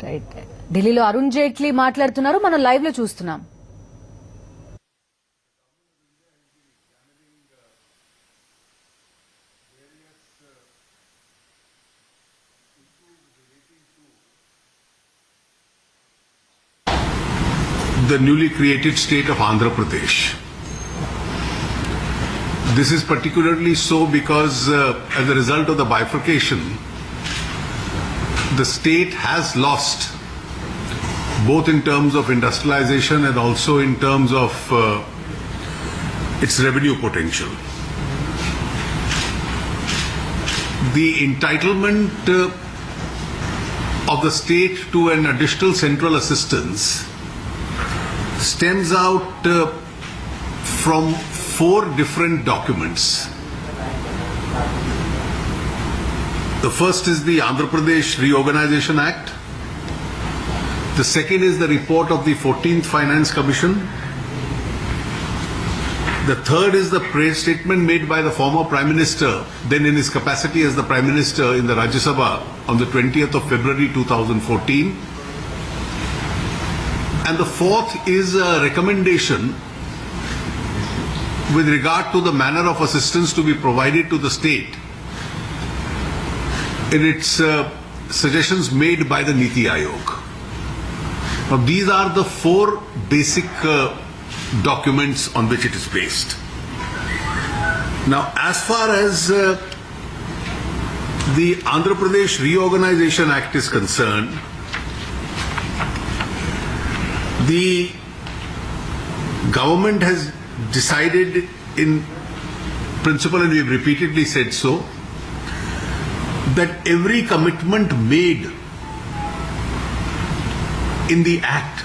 Right. ఢిల్లీలో అరుణ్ జైట్లీ మాట్లాడుతున్నారు, మనం లైవ్ లో చూస్తున్నాం. The newly created state of Andhra Pradesh. This is particularly so because as a result of the bifurcation, the state has lost both in terms of industrialization and also in terms of its revenue potential. The entitlement of the state to an additional central assistance stems out from 4 different documents. The first is the Andhra Pradesh Reorganization Act. The second is the report of the 14th Finance Commission. The third is the praise statement made by the former Prime Minister, then in his capacity as the Prime Minister in the Rajya Sabha on the 20th of February 2014. And the fourth is a recommendation with regard to the manner of assistance to be provided to the state in its suggestions made by the Niti Aayog. Now these are the 4 basic documents on which it is based. Now as far as the Andhra Pradesh Reorganization Act is concerned, the government has decided in principle, and we have repeatedly said so, that every commitment made in the act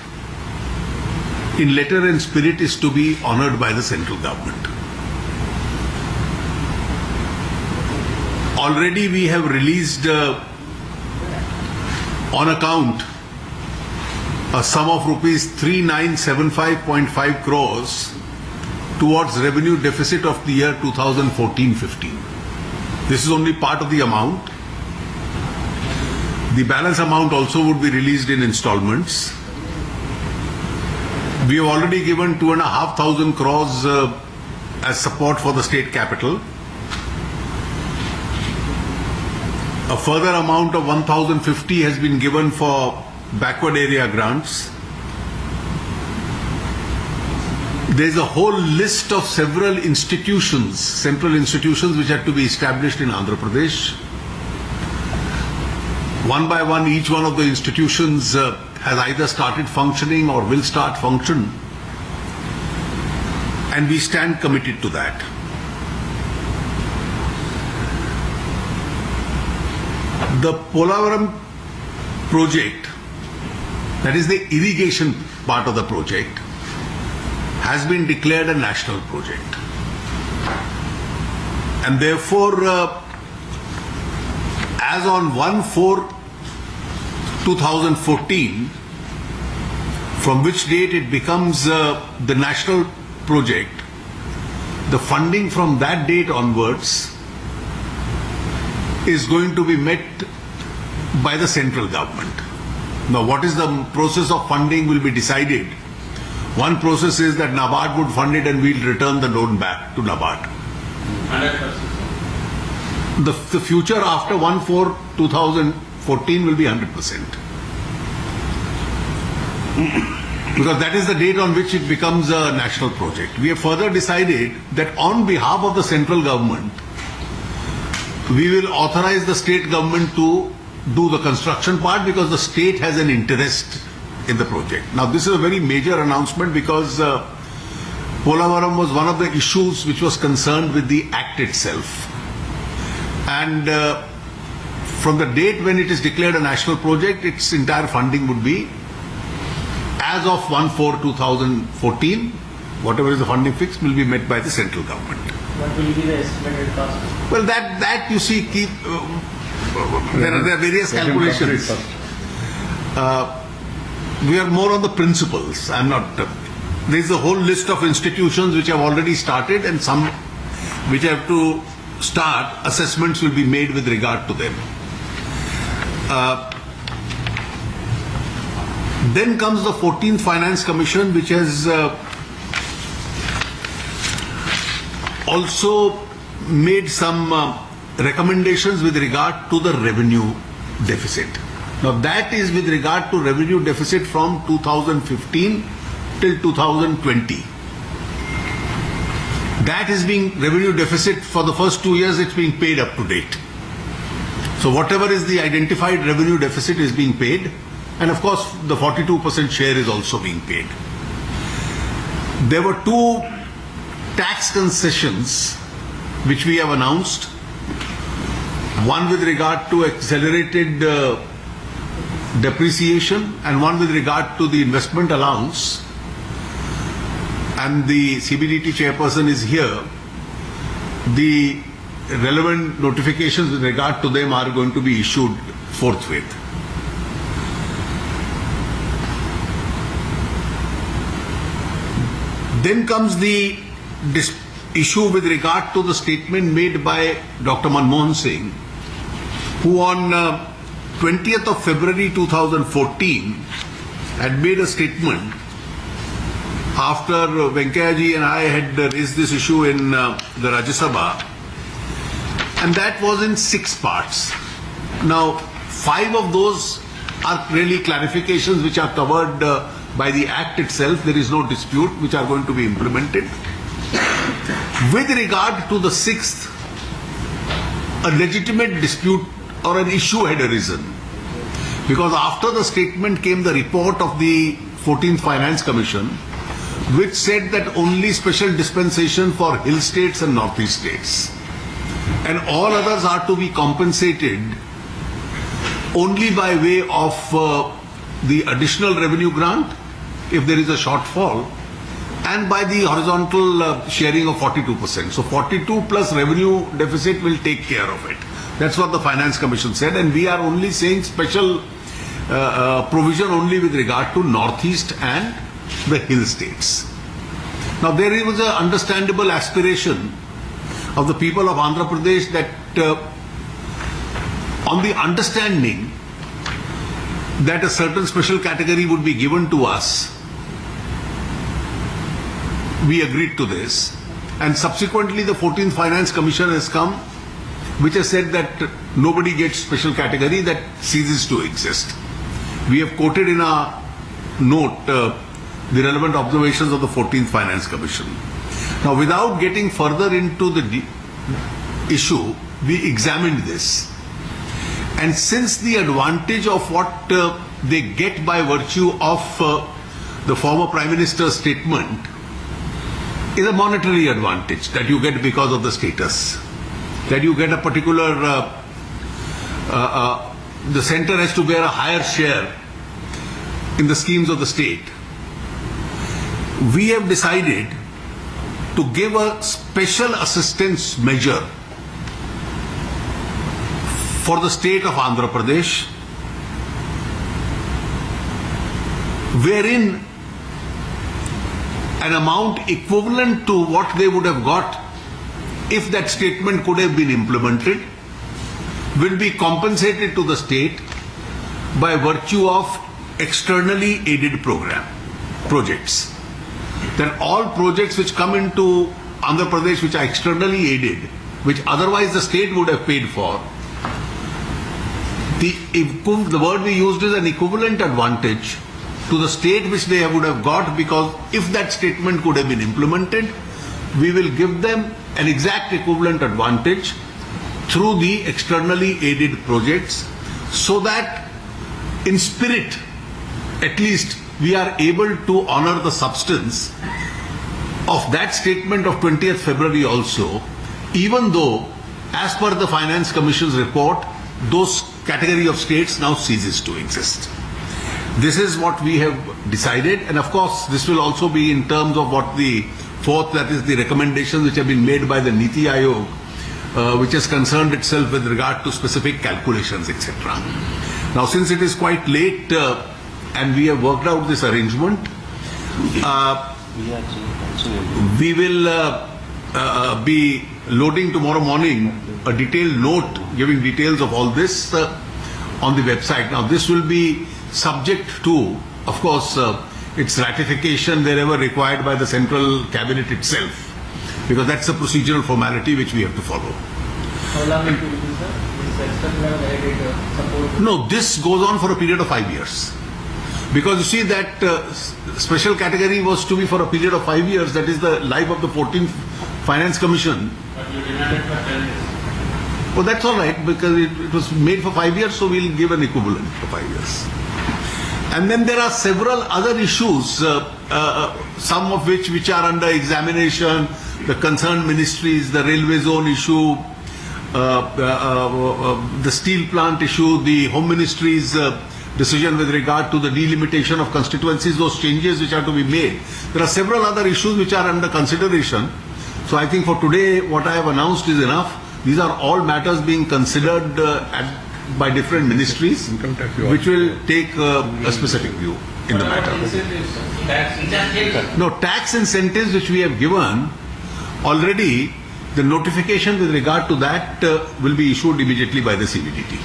in letter and spirit is to be honored by the central government. Already we have released on account a sum of rupees 3975.5 crores towards revenue deficit of the year 2014-15. This is only part of the amount. The balance amount also would be released in installments. We have already given 2,500 crores as support for the state capital. A further amount of 1,050 has been given for backward area grants. There is a whole list of several institutions, central institutions, which had to be established in Andhra Pradesh. One by one, each one of the institutions has either started functioning or will start function, and we stand committed to that. The Polavaram project, that is the irrigation part of the project, has been declared a national project. And therefore, as on 1/4/2014, from which date it becomes the national project, the funding from that date onwards is going to be met by the central government. Now, what is the process of funding will be decided. One process is that NABARD would fund it and we'll return the loan back to NABARD. 100%. The future after 1/4/2014 will be 100%. Because that is the date on which it becomes a national project. We have further decided that on behalf of the central government, we will authorize the state government to do the construction part because the state has an interest in the project. Now this is a very major announcement because Polavaram was one of the issues which was concerned with the act itself. And from the date when it is declared a national project, its entire funding would be as of 1/4/2014. Whatever is the funding fix will be met by the central government. What will be the estimated cost? Well, that you see, there are various calculations. We are more on the principles. I'm not. There is a whole list of institutions which have already started, and some which have to start. Assessments will be made with regard to them. Then comes the 14th Finance Commission, which has also made some recommendations with regard to the revenue deficit. Now that is with regard to revenue deficit from 2015 till 2020. That is being revenue deficit for the first 2 years, it's being paid up to date. So whatever is the identified revenue deficit is being paid, and of course the 42% share is also being paid. There were 2 tax concessions which we have announced. One with regard to accelerated depreciation and one with regard to the investment allowance. And the CBDT chairperson is here. The relevant notifications with regard to them are going to be issued forthwith. Then comes the issue with regard to the statement made by Dr. Manmohan Singh, who on 20th of February 2014 had made a statement after Venkaiah and I had raised this issue in the Rajya Sabha, and that was in 6 parts. Now, 5 of those are really clarifications which are covered by the Act itself. There is no dispute, which are going to be implemented. With regard to the 6th, a legitimate dispute or an issue had arisen, because after the statement came the report of the 14th Finance Commission, which said that only special dispensation for hill states and northeast states, and all others are to be compensated only by way of the additional revenue grant if there is a shortfall, and by the horizontal sharing of 42%. So 42 plus revenue deficit will take care of it. That's what the Finance Commission said, and we are only saying special provision only with regard to northeast and the hill states. Now there was an understandable aspiration of the people of Andhra Pradesh that on the understanding that a certain special category would be given to us, we agreed to this, and subsequently the 14th Finance Commission has come, which has said that nobody gets special category, that ceases to exist. We have quoted in our note the relevant observations of the 14th Finance Commission. Now, without getting further into the issue, we examined this, and since the advantage of what they get by virtue of the former Prime Minister's statement is a monetary advantage that you get because of the status, that you get a particular, the center has to bear a higher share in the schemes of the state. We have decided to give a special assistance measure for the state of Andhra Pradesh, wherein an amount equivalent to what they would have got if that statement could have been implemented will be compensated to the state by virtue of externally aided projects. That all projects which come into Andhra Pradesh which are externally aided, which otherwise the state would have paid for, the word we used is an equivalent advantage to the state which they would have got, because if that statement could have been implemented, we will give them an exact equivalent advantage through the externally aided projects, so that in spirit at least we are able to honor the substance of that statement of 20th February also, even though as per the Finance Commission's report those category of states now ceases to exist. This is what we have decided, and of course this will also be in terms of what the 4th, that is the recommendations which have been made by the Niti Aayog, which has concerned itself with regard to specific calculations, etc. Now, since it is quite late and we have worked out this arrangement, we will be loading tomorrow morning a detailed note giving details of all this on the website. Now, this will be subject to of course, its ratification wherever required by the central cabinet itself, because that's a procedural formality which we have to follow. How long it will be, sir? This expert level added support. No, this goes on for a period of 5 years. Because you see that special category was to be for a period of 5 years, that is the life of the 14th Finance Commission. But you demanded for 10 years. Well, that's all right, because it was made for 5 years, so we'll give an equivalent for 5 years. And then there are several other issues, some of which are under examination, the concerned ministries, the railway zone issue, the steel plant issue, the Home Ministry's decision with regard to the delimitation of constituencies, those changes which are to be made. There are several other issues which are under consideration. So I think for today, what I have announced is enough. These are all matters being considered by different ministries, which will take a specific view in the matter. No, tax incentives which we have given already, the notification with regard to that will be issued immediately by the CBDT.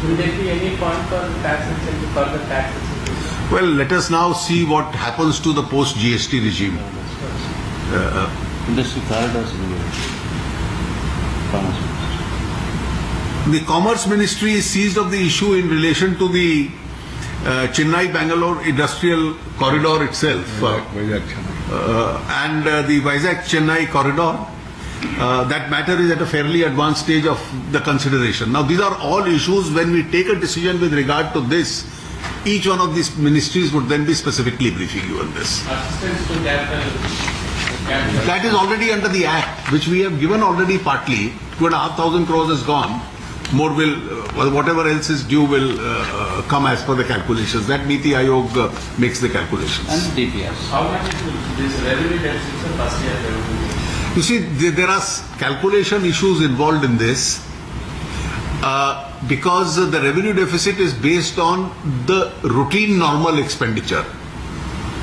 Will there be any point for tax incentive, further tax incentive? Well, let us now see what happens to the post-GST regime. Industry corridors in Commerce Ministry. The Commerce Ministry is seized of the issue in relation to the Chennai-Bangalore industrial corridor itself and the Vizag-Chennai corridor. That matter is at a fairly advanced stage of the consideration. Now, these are all issues. When we take a decision with regard to this, each one of these ministries would then be specifically briefing you on this. Assistance to capital. That is already under the Act, which we have given already partly. 2,500 crores has gone. More will, whatever else is due will come as per the calculations. That Niti Aayog makes the calculations. And DPS. How much it will, this revenue deficit for first year revenue? You see, there are calculation issues involved in this because the revenue deficit is based on the routine normal expenditure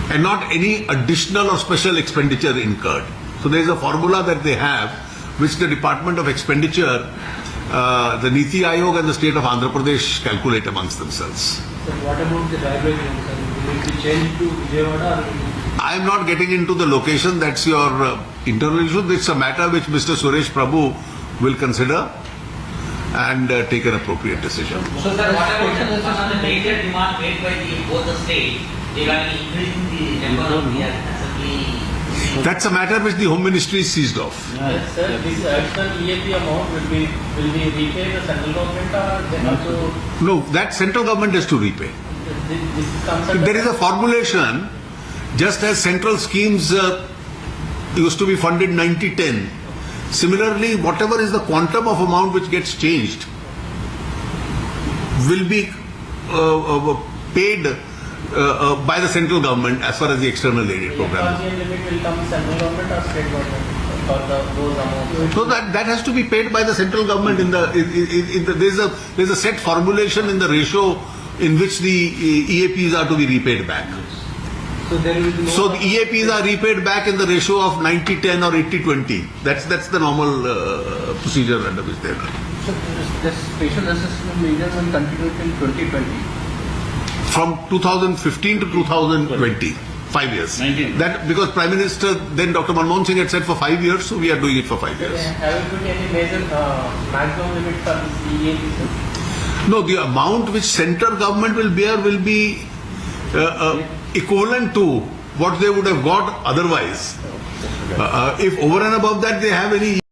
and not any additional or special expenditure incurred. So there is a formula that they have which the Department of Expenditure, the Niti Aayog and the state of Andhra Pradesh calculate amongst themselves. So what about the railway link, sir? Will it be changed to Vijayawada or will it be? I am not getting into the location, that's your internal issue. It's a matter which Mr. Suresh Prabhu will consider and take an appropriate decision. So, sir, what about one of the major demand made by both the states regarding increasing the number of the assembly? That's a matter which the Home Ministry is seized of. Yes, sir. This additional EAP amount will be repaid the central government or they have to? No, that central government has to repay. This comes under. There is a formulation, just as central schemes used to be funded 90-10. Similarly, whatever is the quantum of amount which gets changed will be paid by the central government as far as the external aid program. The limit will come central government or state government for those amounts. So that has to be paid by the central government. There's a set formulation in the ratio in which the EAPs are to be repaid back. So there will be no. So the EAPs are repaid back in the ratio of 90-10 or 80-20. That's the normal procedure under which they are. So this special assessment measures will continue till 2020. From 2015 to 2020, 5 years. 19. That because Prime Minister then Dr. Manmohan Singh had said for 5 years, so we are doing it for 5 years. Have you put any major maximum limit for this EAP, sir? No, the amount which central government will bear will be equivalent to what they would have got otherwise. If over and above that they have any